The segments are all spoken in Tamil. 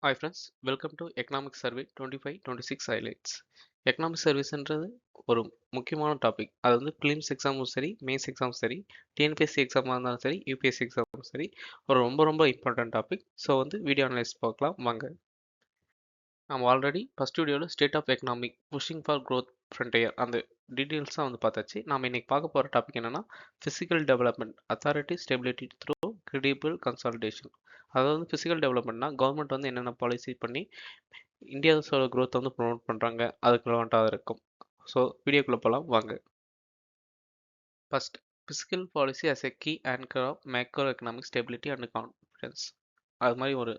Hi friends, welcome to Economic Survey 25-26 highlights. Economic சர்வீஸ்ன்றது ஒரு முக்கியமான டாபிக். அது வந்து பிலிம்ஸ் எக்ஸாமும் சரி, மெயின்ஸ் எக்ஸாம் சரி, டிஎன்பிஎஸ்சி எக்ஸாமாக இருந்தாலும் சரி, யூபிஎஸ்சி எக்ஸாமும் சரி, ஒரு ரொம்ப இம்பார்ட்டன்ட் டாபிக். ஸோ வந்து வீடியோ அனலைஸ் பார்க்கலாம் வாங்க. நம்ம ஆல்ரெடி ஃபர்ஸ்ட் வீடியோவில் state of economic pushing for growth frontier அந்த டீட்டெயில்ஸாக வந்து பார்த்தாச்சு. நாம் இன்னைக்கு பார்க்க போகிற டாபிக் என்னன்னா physical development authority stability through credible consolidation. அதாவது வந்து ஃபிசிக்கல் டெவலப்மெண்ட்னா கவர்மெண்ட் வந்து என்னென்ன பாலிசி பண்ணி இந்தியாஸோட க்ரோத் வந்து ப்ரொமோட் பண்ணுறாங்க, அதுக்கு ரெலவெண்ட்டாக இருக்கும். ஸோ வீடியோக்குள்ளே போகலாம் வாங்க. First, physical policy as a key anchor of macro economic stability and confidence. அது மாதிரி ஒரு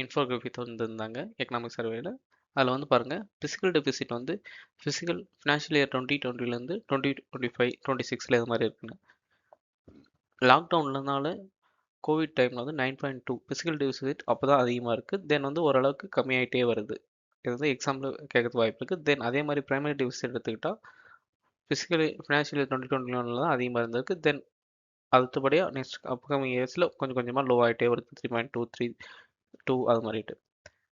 இன்ஃபோகிராஃபி தந்திருந்தாங்க எக்கனாமிக் சர்வேல. அதில் வந்து பாருங்கள், ஃபிசிக்கல் டெபிசிட் வந்து ஃபினான்ஷியல் இயர் 2020 2025 26 இது மாதிரி இருக்குங்க. லாக்டவுன்லனால கோவிட் டைமில் வந்து 9.2 ஃபிசிக்கல் டெபிசிட் அப்போ தான் அதிகமாக இருக்குது. தென் வந்து ஓரளவுக்கு கம்மியாயிட்டே வருது. இது வந்து எக்ஸாம்பிள் கேட்கறதுக்கு வாய்ப்பு இருக்குது. தென் அதே மாதிரி பிரைமரி டெபிசிட் எடுத்துக்கிட்டால் ஃபினான்ஷியல் இயர் 2021 தான் அதிகமாக இருந்திருக்கு. தென் அடுத்தபடியாக நெக்ஸ்ட் அப்கமிங் இயர்ஸில் கொஞ்சமாக லோ ஆகிட்டே வருது. 3.2 3.2 அது மாதிரிட்டு.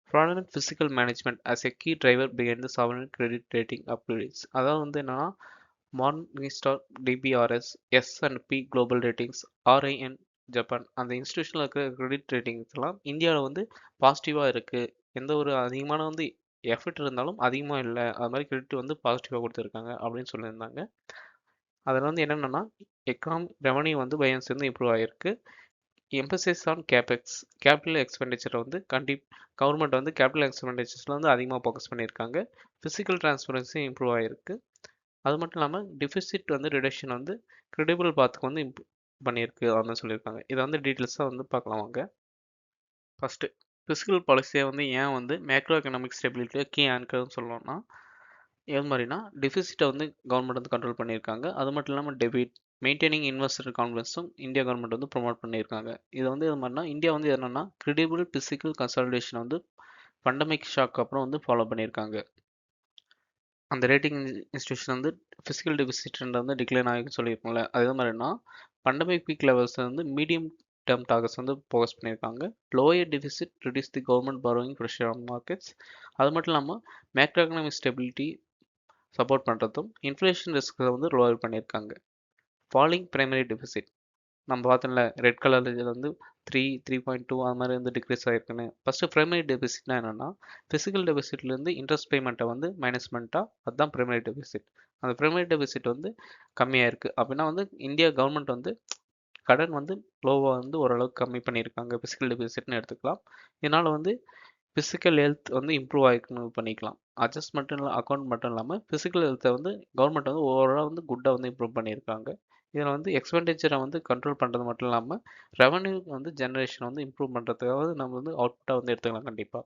Fraudulent physical management as a key driver behind the sovereign credit rating upgrades. அதாவது வந்து என்னன்னா Morningstar, DBRS, S&P Global Ratings, RIN Japan அந்த இன்ஸ்டிடியூஷனில் இருக்கிற கிரெடிட் ரேட்டிங்ஸ்லாம் இந்தியாவில் வந்து பாசிட்டிவாக இருக்குது. எந்த ஒரு அதிகமான வந்து எஃபர்ட் இருந்தாலும் அதிகமாக இல்லை, அது மாதிரி கிரெடிட் வந்து பாசிட்டிவாக கொடுத்துருக்காங்க அப்படின்னு சொல்லியிருந்தாங்க. அதில் வந்து என்னென்னா ரெவன்யூ வந்து பையன்ஸ் வந்து இம்ப்ரூவ் ஆகிருக்கு. Emphasise on capex capital expenditure வந்து கவர்மெண்ட் வந்து கேபிட்டல் எக்ஸ்பெண்டிச்சர்ஸில் வந்து அதிகமாக ஃபோக்கஸ் பண்ணியிருக்காங்க. ஃபிசிக்கல் டிரான்ஸ்பரன்சி இம்ப்ரூவ் ஆகிருக்கு. அது மட்டும் இல்லாமல் டிஃபிசிட் வந்து ரிடக்ஷன் வந்து கிரெடிபிள் பாத்துக்கு வந்து பண்ணியிருக்கு அப்படின்னு சொல்லியிருக்காங்க. இதை வந்து டீட்டெயில்ஸாக வந்து பார்க்கலாம் வாங்க. ஃபஸ்ட்டு, ஃபிசிக்கல் பாலிசியை வந்து ஏன் வந்து மேக்ரோ எக்கனாமிக் ஸ்டெபிலிட்டியை கீ ஆன்கர்னு சொல்லணும்னா, எது மாதிரினா டெபிசிட்டை வந்து கவர்மெண்ட் வந்து கண்ட்ரோல் பண்ணியிருக்காங்க. அது மட்டும் இல்லாமல் டெபிட் மெயின்டைனிங் இன்வெஸ்டர் கான்ஃபிடன்ஸும் இந்தியா கவர்மெண்ட் வந்து ப்ரொமோட் பண்ணியிருக்காங்க. இது வந்து இது மாதிரினா இந்தியா வந்து என்னென்னா கிரெடிபிள் பிசிக்கல் கன்சாலிடேஷன் வந்து பண்டமிக் ஷாக் அப்புறம் வந்து ஃபாலோ பண்ணியிருக்காங்க. அந்த ரேட்டிங் இன்ஸ்டியூஷன் வந்து ஃபிசிக்கல் டெபிசிட் வந்து டிக்ளைன் ஆகின்னு சொல்லியிருக்கோம்ல, அதே மாதிரினா பண்டமிக் பீக் லெவல்ஸ் வந்து மீடியம் டேர்ம் டார்கெட்ஸ் வந்து ஃபோக்கஸ் பண்ணியிருக்காங்க. Lower deficit reduce the government borrowing pressure on markets. அது மட்டும் இல்லாமல் மேக்ரோ எக்கனாமிக் ஸ்டெபிலிட்டி சப்போர்ட் பண்ணுறதும் இன்ஃப்ளேஷன் ரிஸ்க்கை வந்து லோவர் பண்ணியிருக்காங்க. ஃபாலிங் பிரைமரி டெபிசிட் நம்ம பார்த்தோம்ல, ரெட் கலர் இதில் வந்து 3.2 அது மாதிரி வந்து டிக்ரீஸ் ஆகிருக்குன்னு. ஃபஸ்ட்டு பிரைமரி டெபிசிட்னா என்னென்னா ஃபிசிக்கல் டெபிசிட்லேருந்து இன்ட்ரெஸ்ட் பேமெண்ட்டை வந்து மைனஸ் பண்ணிட்டா அதுதான் பிரைமரி டெபிசிட். அந்த பிரைமரி டெபிசிட் வந்து கம்மியாக இருக்குது அப்படின்னா வந்து இந்தியா கவர்மெண்ட் வந்து கடன் வந்து லோவாக வந்து ஓரளவுக்கு கம்மி பண்ணியிருக்காங்க. ஃபிசிக்கல் டெபிசிட்னு எடுத்துக்கலாம். இதனால் வந்து ஃபிசிக்கல் ஹெல்த் வந்து இம்ப்ரூவ் ஆகிக்கணும் பண்ணிக்கலாம். அட்ஜஸ்ட் மட்டும் இல்லை, அக்கௌண்ட் மட்டும் இல்லாமல் ஃபிசிக்கல் ஹெல்த்தை வந்து கவர்மெண்ட் வந்து ஓவராலாக வந்து குட்டாக வந்து இம்ப்ரூவ் பண்ணியிருக்காங்க. இதில் வந்து எக்ஸ்பெண்டிச்சரை வந்து கண்ட்ரோல் பண்ணுறது மட்டும் இல்லாமல் ரெவன்யூ வந்து ஜென்ரேஷன் வந்து இம்ப்ரூவ் பண்ணுறதுக்காக நம்ம வந்து அவுட்புட்டாக வந்து எடுத்துக்கலாம் கண்டிப்பாக.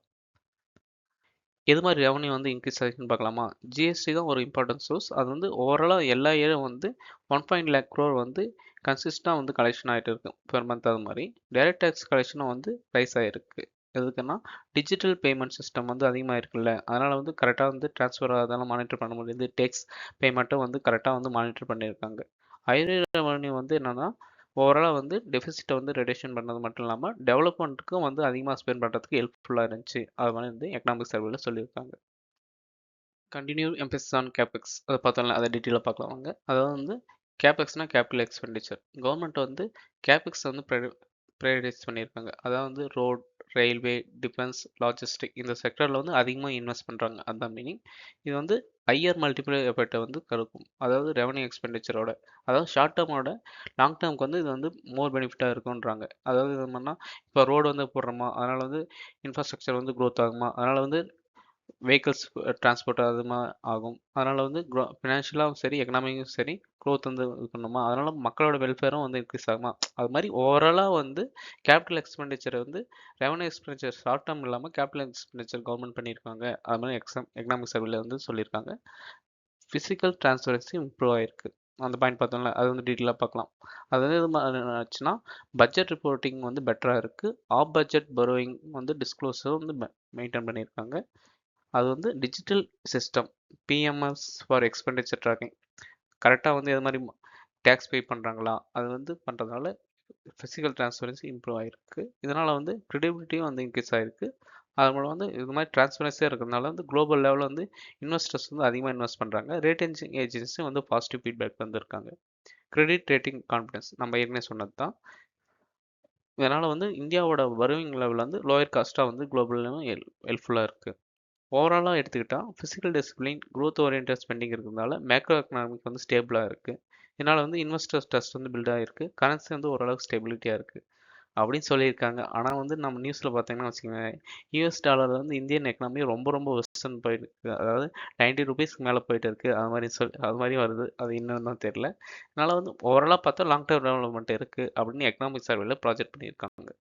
எது மாதிரி ரெவன்யூ வந்து இன்க்ரீஸ் ஆகிருக்குன்னு பார்க்கலாமா. ஜிஎஸ்டி தான் ஒரு இம்பார்ட்டன்ட் சோர்ஸ். அது வந்து ஓவராலாக எல்லா இயரும் வந்து 1.1 lakh crore வந்து கன்சிஸ்டாக வந்து கலெக்ஷன் ஆகிட்டு இருக்கு பெர் மந்த். அது மாதிரி டைரக்ட் டேக்ஸ் கலெக்ஷனும் வந்து ரைஸ் ஆகிருக்கு. எதுக்குன்னா டிஜிட்டல் பேமெண்ட் சிஸ்டம் வந்து அதிகமாக இருக்குல்ல, அதனால் வந்து கரெக்டாக வந்து ட்ரான்ஸ்ஃபர் அதெல்லாம் மானிட்டர் பண்ண முடியுது. டேக்ஸ் பேமெண்ட்டும் வந்து கரெக்டாக வந்து மானிட்டர் பண்ணியிருக்காங்க. ஹையர் ரெவன்யூ வந்து என்னென்னா ஓவராலாக வந்து டெபிசிட்டை வந்து ரெடக்ஷன் பண்ணது மட்டும் இல்லாமல் டெவலப்மெண்ட்டுக்கும் வந்து அதிகமாக ஸ்பெண்ட் பண்ணுறதுக்கு ஹெல்ப்ஃபுல்லாக இருந்துச்சு. அது மாதிரி வந்து எக்கனாமிக் சர்வேல சொல்லியிருக்காங்க. கண்டினியூ எம்பசிஸ் ஆன் கேபெக்ஸ் அதை பார்த்தோம்ல, அதை டீட்டெயிலாக பார்க்கலாம் வாங்க. அதாவது வந்து கேபெக்ஸ்னால் கேபிட்டல் எக்ஸ்பெண்டிச்சர். கவர்மெண்ட் வந்து கேபெக்ஸ் வந்து ப்ரையாரிட்டைஸ் பண்ணியிருக்காங்க. அதாவது வந்து ரோட், ரயில்வே, டிஃபென்ஸ், லாஜிஸ்டிக் இந்த செக்டரில் வந்து அதிகமாக இன்வெஸ்ட் பண்ணுறாங்க. அதுதான் மீனிங். இது வந்து ஹையர் மல்டிபிளை எஃபெக்டை வந்து கொடுக்கும். அதாவது ரெவன்யூ எக்ஸ்பெண்டிச்சரோட, அதாவது ஷார்ட் டேர்மோட லாங் டேர்முக்கு வந்து இது வந்து மோர் பெனிஃபிட்டாக இருக்குன்றாங்க. அதாவது இது என்னன்னா இப்போ ரோடு வந்து போடுறோமா, அதனால் வந்து இன்ஃப்ராஸ்ட்ரக்சர் வந்து க்ரோத் ஆகுமா, அதனால் வந்து வெஹிக்கிள்ஸ் டிரான்ஸ்போர்ட் அதிகமாக ஆகும். அதனால் வந்து ஃபினான்ஷியலாகவும் சரி எக்கனாமிக்கும் சரி க்ரோத் வந்து இது பண்ணுமா, அதனால் மக்களோட வெல்ஃபேரும் வந்து இன்க்ரீஸ் ஆகுமா. அது மாதிரி ஓவராலாக வந்து கேபிட்டல் எக்ஸ்பெண்டிச்சர் வந்து ரெவன்யூ எக்ஸ்பெண்டிச்சர் ஷார்ட் டேர்ம் இல்லாமல் கேபிட்டல் எக்ஸ்பெண்டிச்சர் கவர்மெண்ட் பண்ணியிருக்காங்க. அது மாதிரி எக்கனாமிக் சர்வேல வந்து சொல்லியிருக்காங்க. ஃபிசிக்கல் டிரான்ஸ்பரன்சி இம்ப்ரூவ் ஆகிருக்கு. அந்த பாயிண்ட் பார்த்தோம்ல, அது வந்து டீட்டெயிலாக பார்க்கலாம். அது வந்து எது ஆச்சுன்னா பட்ஜெட் ரிப்போர்ட்டிங் வந்து பெட்டராக இருக்குது. ஆஃப் பட்ஜெட் பரோயிங் வந்து டிஸ்க்ளோஸர் வந்து மெயின்டைன் பண்ணியிருக்காங்க. அது வந்து digital system BMS for expenditure tracking கரெக்டாக வந்து எது மாதிரி டேக்ஸ் பே பண்ணுறாங்களா அது வந்து பண்ணுறதுனால ஃபிசிக்கல் டிரான்ஸ்பரன்சி இம்ப்ரூவ் ஆகிருக்கு. இதனால் வந்து க்ரெடிபிலிட்டியும் வந்து இன்க்ரீஸ் ஆகிருக்கு. அது மூலம் வந்து இது மாதிரி டிரான்ஸ்பரன்சியாக இருக்கிறதுனால வந்து குளோபல் லெவலில் வந்து இன்வெஸ்டர்ஸ் வந்து அதிகமாக இன்வெஸ்ட் பண்ணுறாங்க. ரேட்டிங் ஏஜென்சி வந்து பாசிட்டிவ் ஃபீட்பேக் வந்திருக்காங்க. கிரெடிட் ரேட்டிங் கான்ஃபிடன்ஸ் நம்ம ஏற்கனவே சொன்னது தான். இதனால் வந்து இந்தியாவோட பர்ரோவிங் லெவல் வந்து லோயர் காஸ்ட்டாக வந்து குளோபலும் ஹெல்ப்ஃபுல்லாக இருக்குது. ஓவராலாக எடுத்துக்கிட்டால் physical discipline growth oriented spending இருக்கிறதுனால மேக்ரோ எக்கனாமிக் வந்து ஸ்டேபிளாக இருக்குது. இதனால் வந்து இன்வெஸ்டர்ஸ் ட்ரஸ்ட் வந்து பில்ட் ஆகிருக்கு. கரன்சி வந்து ஓரளவுக்கு ஸ்டெபிலிட்டியாக இருக்குது அப்படின்னு சொல்லியிருக்காங்க. ஆனால் வந்து நம்ம நியூஸில் பார்த்தீங்கன்னா வச்சுக்கோங்க, யூஎஸ் டாலர் வந்து இந்தியன் எக்கனாமி ரொம்ப ரொம்ப வெஸ்டர்ன் போயிட்டு இருக்கு. அதாவது 90 ருபீஸ்க்கு மேலே போயிட்டு இருக்கு. அது மாதிரி வருது. அது இன்னும் தான் தெரியல. அதனால் வந்து ஓவராலாக பார்த்தா லாங் டர்ம் டெவலப்மெண்ட் இருக்குது அப்படின்னு எக்கனாமிக் சர்வேல ப்ராஜெக்ட் பண்ணியிருக்காங்க.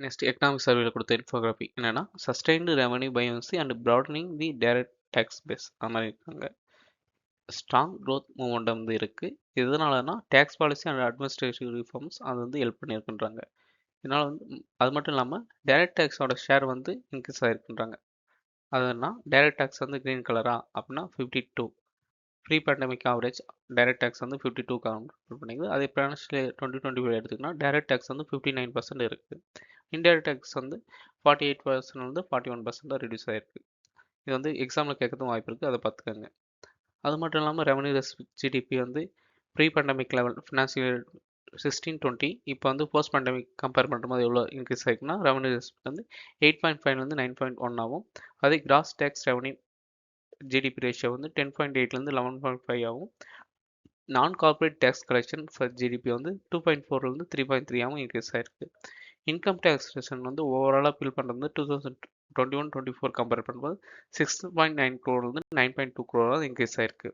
நெக்ஸ்ட் எக்கனாமிக் சர்வேல கொடுத்த இன்ஃபோகிராஃபி என்னன்னா sustained revenue buoyancy and broadening the direct tax base அது மாதிரி இருக்காங்க. ஸ்ட்ராங் growth மூமெண்டம் வந்து இருக்குது. எதனாலனா tax policy and administrative reforms அது வந்து ஹெல்ப் பண்ணியிருக்குன்றாங்க. இதனால் வந்து அது மட்டும் இல்லாமல் டைரக்ட் டேக்ஸோட ஷேர் வந்து இன்க்ரீஸ் ஆகிருக்குன்றாங்க. அதுனா டைரக்ட் டேக்ஸ் வந்து க்ரீன் கலரா அப்படின்னா 52 pre pandemic average direct tax வந்து 52 கவுண்ட் பண்ணிக்குது. அதே ஃபினான்ஷியல் 2025 எடுத்துக்கிட்டோம்னா டைரக்ட் டேக்ஸ் வந்து 59% இருக்குது. இன்டைரக்ட் டேக்ஸ் வந்து 48% வந்து 41% தான் ரெடியூஸ் ஆகிருக்கு. இது வந்து எக்ஸாமில் கேட்கறதும் வாய்ப்பு இருக்குது. அதை பார்த்துக்கோங்க. அது மட்டும் இல்லாமல் ரெவன்யூ ஜிடிபி வந்து ப்ரீ பேண்டமிக் லெவல் ஃபினான்ஷியல் 16-20 இப்போ வந்து போஸ்ட் பேண்டமிக் கம்பேர் பண்ணும்போது எவ்வளோ இன்க்ரீஸ் ஆகிருக்குன்னா ரெவன்யூ வந்து 8.5 வந்து 9.1 ஆகும். அதே gross tax revenue GDP ratio வந்து 10.8லேருந்து 11.5 ஆகும். நான் corporate tax collection for GDP வந்து 2.4லேருந்து 3.3 ஆகும் இன்க்ரீஸ் ஆகிருக்கு. இன்கம் டேக்ஸ் ரேஷன் வந்து ஓவராலாக பில் பண்ணுறது வந்து 2021-24 கம்பேர் பண்ணும்போது 6.9 crore 9.2 crore இன்க்ரீஸ் ஆயிருக்கு.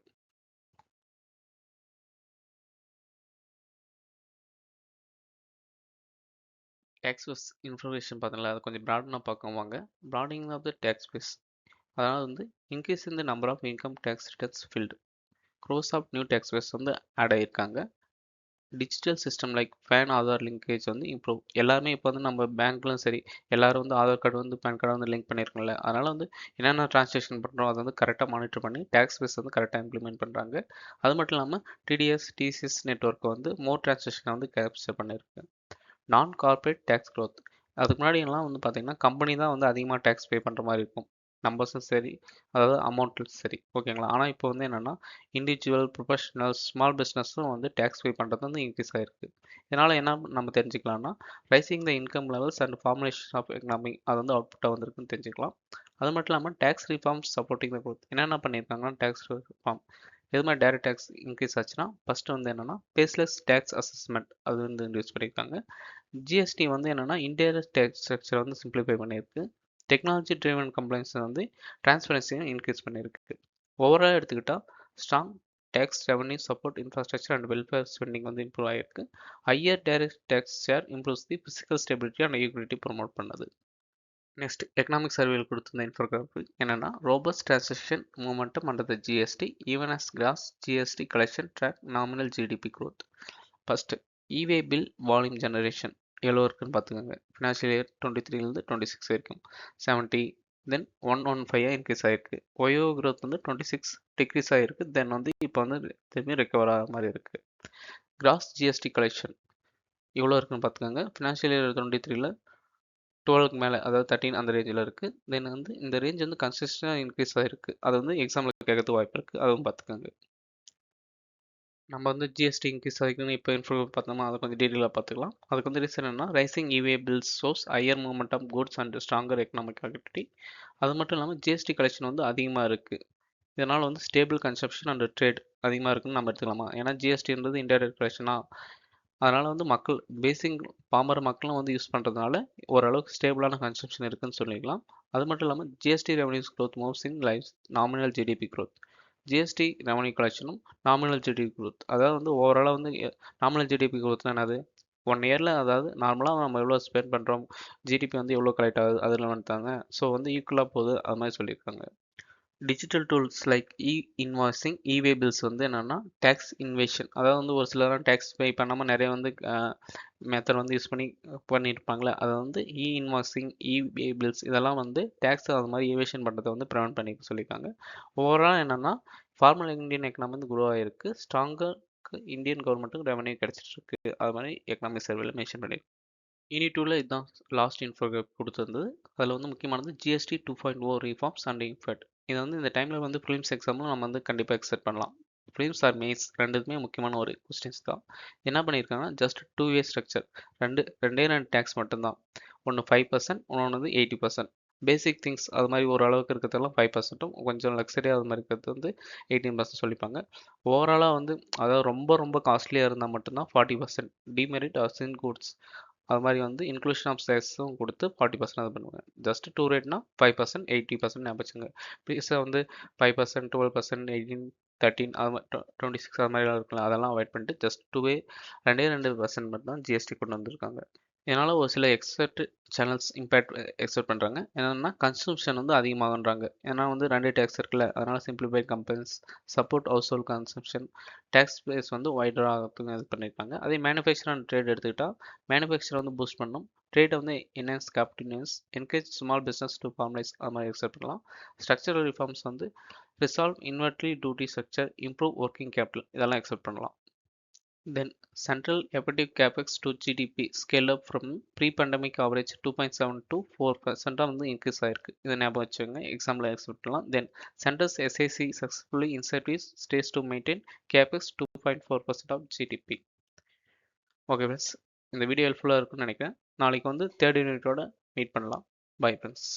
டேக்ஸ் பேஸ் இன்ஃபர்மேஷன் பார்த்தீங்களா, அதை கொஞ்சம் ப்ராட்னா பார்க்க வாங்க. Broadening of the tax base அதாவது வந்து increase in the number of income tax returns filed crores of new tax base வந்து ஆட் ஆகியிருக்காங்க. Digital system like PAN Aadhaar linkage வந்து இம்ப்ரூவ். எல்லாருமே இப்போ வந்து நம்ம பேங்க்லும் சரி எல்லாரும் வந்து ஆதார் கார்டு வந்து பேன் கார்டு வந்து லிங்க் பண்ணியிருக்கோம்ல, அதனால் வந்து என்னென்ன டிரான்சாக்ஷன் பண்ணுறோம் அதை வந்து கரெக்டாக மானிட்டர் பண்ணி டேக்ஸ் பேஸ் வந்து கரெக்டாக இம்ப்ளிமெண்ட் பண்ணுறாங்க. அது மட்டும் இல்லாமல் டிடிஎஸ் டிசிஎஸ் நெட்ஒர்க்கை வந்து மோர் டிரான்சாக்ஷனை வந்து கேப்சர் பண்ணியிருக்கு. நான் கார்பரேட் டேக்ஸ் growth அதுக்கு முன்னாடி எல்லாம் வந்து பார்த்தீங்கன்னா கம்பெனி தான் வந்து அதிகமாக டேக்ஸ் பே பண்ணுற மாதிரி இருக்கும், நம்பர்ஸும் சரி அதாவது அமௌண்ட்டும் சரி, ஓகேங்களா. ஆனால் இப்போ வந்து என்னென்னா இண்டிவிஜுவல் ப்ரொஃபஷனல்ஸ் ஸ்மால் பிஸ்னஸும் வந்து டேக்ஸ் பே பண்ணுறது வந்து இன்க்ரீஸ் ஆகிருக்கு. இதனால் என்ன நம்ம தெரிஞ்சுக்கலாம்னா rising the income levels and formulation of economy அது வந்து அவுட்புட்டாக வந்திருக்குன்னு தெரிஞ்சுக்கலாம். அது மட்டும் இல்லாமல் tax reforms supporting the growth என்னென்ன பண்ணியிருக்காங்கன்னா டேக்ஸ் ரிஃபார்ம் எது மாதிரி டைரக்ட் டேக்ஸ் இன்க்ரீஸ் ஆச்சுன்னா ஃபஸ்ட்டு வந்து என்னென்னா பேஸ்லெஸ் டேக்ஸ் அசஸ்மெண்ட் அது வந்து இன்ட்ரடியூஸ் பண்ணியிருக்காங்க. ஜிஎஸ்டி வந்து என்னென்னா இன்டைரக்ட் டேக்ஸ் ஸ்ட்ரக்சரை வந்து சிம்பிளிஃபை பண்ணியிருக்கு. டெக்னாலஜி ட்ரிவன் கம்ப்ளைண்ட்ஸ் வந்து டிரான்ஸ்பரன்சியும் இன்க்ரீஸ் பண்ணியிருக்கு. ஓவரால் எடுத்துக்கிட்டால் strong tax revenue support infrastructure and welfare spending வந்து இம்ப்ரூவ் ஆகிருக்கு. Higher direct tax share improves the fiscal stability and equality promote பண்ணுது. நெக்ஸ்ட் எக்கனாமிக் சர்வேயில் கொடுத்திருந்த இன்ஃபோகிராஃபி என்னன்னா robust transaction momentum under the GST even as gross GST collection track nominal GDP growth. First e-way bill volume generation எவ்வளோ இருக்குன்னு பார்த்துக்கோங்க. ஃபினான்ஷியல் இயர் 23லேருந்து 26 வரைக்கும் 70, தென் 115 இன்க்ரீஸ் ஆகிருக்கு. ஒயோ growth வந்து 26 டிக்ரீஸ் ஆகிருக்கு. தென் வந்து இப்போ வந்து திரும்பி ரெக்கவர் ஆகிற மாதிரி இருக்குது. கிராஸ் ஜிஎஸ்டி கலெக்ஷன் எவ்வளோ இருக்குன்னு பார்த்துக்கோங்க. ஃபினான்ஷியல் இயர் 23ல் 12க்கு மேலே அதாவது 13 அந்த ரேஞ்சில் இருக்குது. தென் வந்து இந்த ரேஞ்ச் வந்து கன்சிஸ்டண்டாக இன்க்ரீஸ் ஆகிருக்கு. அது வந்து எக்ஸாமில் கேட்கறதுக்கு வாய்ப்பு இருக்குது, அதுவும் பார்த்துக்கோங்க. நம்ம வந்து ஜிஎஸ்டி இன்க்ரீஸ் ஆகிக்கணும் இப்போ இன்ஃபோ பார்த்தோம்னா அதை கொஞ்சம் டீட்டெயிலாக பார்த்துக்கலாம். அதுக்கு வந்து ரீசன் என்ன rising e-way bills source higher movement of goods and stronger economic activity. அது மட்டும் இல்லாமல் ஜிஎஸ்டி கலெக்ஷன் வந்து அதிகமாக இருக்குது. இதனால் வந்து ஸ்டேபிள் கன்சப்ஷன் அண்ட் ட்ரேட் அதிகமாக இருக்குன்னு நம்ம எடுத்துக்கலாமா. ஏன்னா ஜிஎஸ்டின்றது இன்டைரக்ட் கலெக்ஷனாக அதனால் வந்து மக்கள் பேசிக் பாமர மக்களும் வந்து யூஸ் பண்ணுறதுனால ஓரளவுக்கு ஸ்டேபிளான கன்சப்ஷன் இருக்குன்னு சொல்லிக்கலாம். அது மட்டும் இல்லாமல் GST revenues growth moves in life nominal GDP growth. GST revenue கலெக்ஷனும் நாமினல் ஜிடிபி growth அதாவது வந்து ஓவராலாக வந்து நாமினல் ஜிடிபி growthனா என்னது 1 இயரில் அதாவது நார்மலாக நம்ம எவ்வளோ ஸ்பெண்ட் பண்ணுறோம் ஜிடிபி வந்து எவ்வளோ கலெக்ட் ஆகுது அதில் வந்துட்டாங்க. ஸோ வந்து ஈக்குவலாக போகுது அது மாதிரி சொல்லியிருக்காங்க. டிஜிட்டல் டூல்ஸ் லைக் இன்வாய்சிங் இவே பில்ஸ் வந்து என்னென்னா டேக்ஸ் இன்வேஷன் அதாவது வந்து ஒரு சிலர் டேக்ஸ் பே பண்ணாமல் நிறைய வந்து மெத்தட் வந்து யூஸ் பண்ணியிருப்பாங்களே அதை வந்து இன்வாய்சிங் இவே பில்ஸ் இதெல்லாம் வந்து டேக்ஸ் அது மாதிரி இவேஷன் பண்ணுறதை வந்து ப்ரிவென்ட் பண்ணி சொல்லியிருக்காங்க. ஓவரால் என்னென்னா ஃபார்மல் இந்தியன் எக்கனாமி வந்து குரோ ஆகிருக்கு. ஸ்ட்ராங்கர் இந்தியன் கவர்மெண்ட்டுக்கு ரெவன்யூ கிடச்சிட்டு இருக்கு அது மாதிரி எக்கனாமிக் சர்வேல மென்ஷன் பண்ணியிருக்கு. யூனிட் 2ல இதுதான் லாஸ்ட் இன்ஃபோகிராஃப் கொடுத்துருந்தது. அதில் வந்து முக்கியமானது ஜிஎஸ்டி 2.0 ரீஃபார்ம்ஸ் அண்ட் இன்ஃபெட். இது வந்து இந்த டைமில் வந்து ப்ரிலிம்ஸ் எக்ஸாமும் நம்ம வந்து கண்டிப்பாக எக்ஸ்பெக்ட் பண்ணலாம். ப்ரிலிம்ஸ் ஆர் மெயின்ஸ் ரெண்டுக்குமே முக்கியமான ஒரு கொஸ்டின்ஸ் தான். என்ன பண்ணியிருக்காங்கன்னா ஜஸ்ட் 2 வே ஸ்ட்ரக்சர், ரெண்டே ரெண்டு டேக்ஸ் மட்டும்தான். ஒன்று 5%, இன்னொன்று வந்து 80%. பேசிக் திங்ஸ் அது மாதிரி ஒரு அளவுக்கு இருக்கிறதெல்லாம் 5%, கொஞ்சம் லக்ஸரியாக அது மாதிரி இருக்கிறது வந்து 18% சொல்லிப்பாங்க. ஓவராலாக வந்து அதாவது ரொம்ப ரொம்ப காஸ்ட்லியாக இருந்தால் மட்டும்தான் 40%. டிமெரிட் ஆர் சின் கூட்ஸ் அது மாதிரி வந்து இன்க்ளூஷன் ஆஃப் செஸ்ஸும் கொடுத்து 40% அது பண்ணுவாங்க. ஜஸ்ட் 2 ரேட்னா 5%, 80% ஞாபகம். ப்ளீஸாக வந்து 5%, 12%, 18, 13 அது மாதிரி 26 அது மாதிரிலாம் இருக்குல்ல, அதெல்லாம் அவாய்ட் பண்ணிட்டு ஜஸ்ட் 2 வே ரெண்டே 2% மட்டும் தான் ஜிஎஸ்டி கொண்டு வந்திருக்காங்க. இதனால் ஒரு சில எக்ஸ்பர்ட் சேனல்ஸ் இம்பேக்ட் எக்ஸ்பெக்ட் பண்ணுறாங்க. என்னென்னா கன்சூம்ஷன் வந்து அதிகமாகன்றாங்க. ஏன்னா வந்து 2 டேக்ஸ் இருக்குல்ல, அதனால் simplified companies support household consumption tax base வந்து வைடராக ஆகிறதுக்கு இது பண்ணியிருக்காங்க. அதே மேனுஃபேக்சர் அண்ட் ட்ரேட் எடுத்துக்கிட்டால் மேனுஃபேக்சர் வந்து பூஸ்ட் பண்ணும், ட்ரேட் வந்து enhance capitals, encourage small business to formalise அது மாதிரி எக்ஸ்பெக்ட் பண்ணலாம். ஸ்ட்ரக்சரல் ரிஃபார்ம்ஸ் வந்து resolve inverted duty structure, improve working capital இதெல்லாம் எக்ஸ்பெக்ட் பண்ணலாம். Then, central effective capex to GDP scale up from pre-pandemic average 2.7 to 4% வந்து இன்க்ரீஸ் ஆயிருக்கு. இதை ஞாபகம் வச்சுக்கோங்க, எக்ஸாம்பிள் எக்ஸ்பெக்ட் பண்ணலாம். Then centres SIC successfully incentives stays to maintain capex 2.4% of GDP. Okay friends, இந்த வீடியோ ஹெல்ப்ஃபுல்லாக இருக்குன்னு நினைக்கிறேன். நாளைக்கு வந்து தேர்ட் யூனிட்டோட மீட் பண்ணலாம். Bye friends.